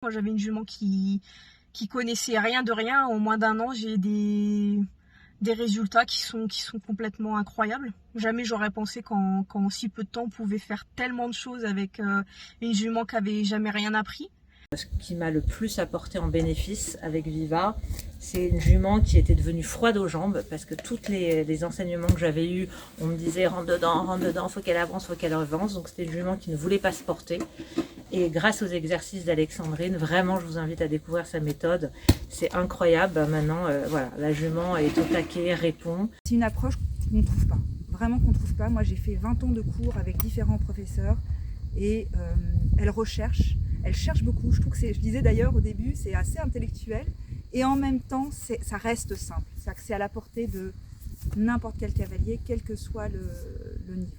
Moi, j'avais une jument qui connaissait rien de rien. En moins d'un an, j'ai des résultats qui sont complètement incroyables. Jamais j'aurais pensé qu'en si peu de temps, on pouvait faire tellement de choses avec une jument qui avait jamais rien appris. Ce qui m'a le plus apporté en bénéfice avec Viva, c'est une jument qui était devenue froide aux jambes parce que tous les enseignements que j'avais eus, on me disait rentre dedans, faut qu'elle avance, faut qu'elle avance. Donc c'était une jument qui ne voulait pas se porter. Et grâce aux exercices d'Alexandrine, vraiment je vous invite à découvrir sa méthode. C'est incroyable. Maintenant, voilà, la jument est au taquet, répond. C'est une approche qu'on ne trouve pas, vraiment qu'on ne trouve pas. Moi j'ai fait 20 ans de cours avec différents professeurs et elle cherche beaucoup. Je trouve que je disais d'ailleurs au début, c'est assez intellectuel et en même temps ça reste simple. C'est-à-dire que c'est à la portée de n'importe quel cavalier, quel que soit le niveau.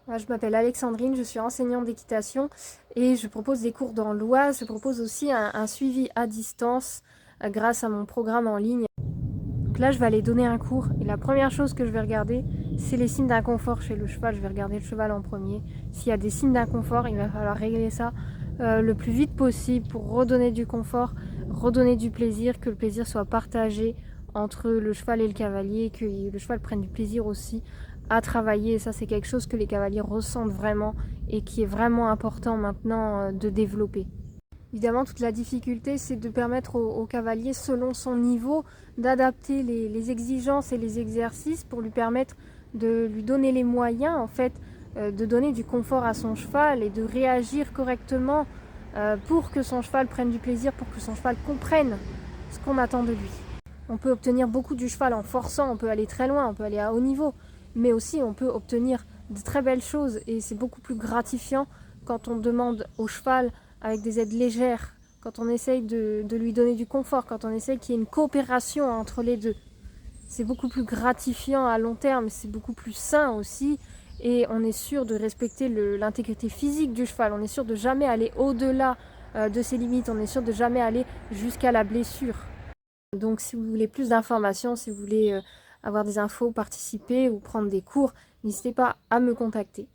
Je m'appelle Alexandrine, je suis enseignante d'équitation et je propose des cours dans l'Oise. Je propose aussi un suivi à distance grâce à mon programme en ligne. Donc là, je vais aller donner un cours et la première chose que je vais regarder, c'est les signes d'inconfort chez le cheval. Je vais regarder le cheval en premier. S'il y a des signes d'inconfort, il va falloir régler ça le plus vite possible pour redonner du confort, redonner du plaisir, que le plaisir soit partagé entre le cheval et le cavalier, que le cheval prenne du plaisir aussi à travailler. Et ça, c'est quelque chose que les cavaliers ressentent vraiment et qui est vraiment important maintenant de développer. Évidemment, toute la difficulté, c'est de permettre au cavalier, selon son niveau, d'adapter les exigences et les exercices pour lui permettre de lui donner les moyens, en fait, de donner du confort à son cheval et de réagir correctement pour que son cheval prenne du plaisir, pour que son cheval comprenne ce qu'on attend de lui. On peut obtenir beaucoup du cheval en forçant, on peut aller très loin, on peut aller à haut niveau, mais aussi on peut obtenir de très belles choses et c'est beaucoup plus gratifiant quand on demande au cheval avec des aides légères, quand on essaye de lui donner du confort, quand on essaye qu'il y ait une coopération entre les deux. C'est beaucoup plus gratifiant à long terme, c'est beaucoup plus sain aussi et on est sûr de respecter l'intégrité physique du cheval, on est sûr de jamais aller au-delà de ses limites, on est sûr de jamais aller jusqu'à la blessure. Donc si vous voulez plus d'informations, si vous voulez avoir des infos, participer ou prendre des cours, n'hésitez pas à me contacter.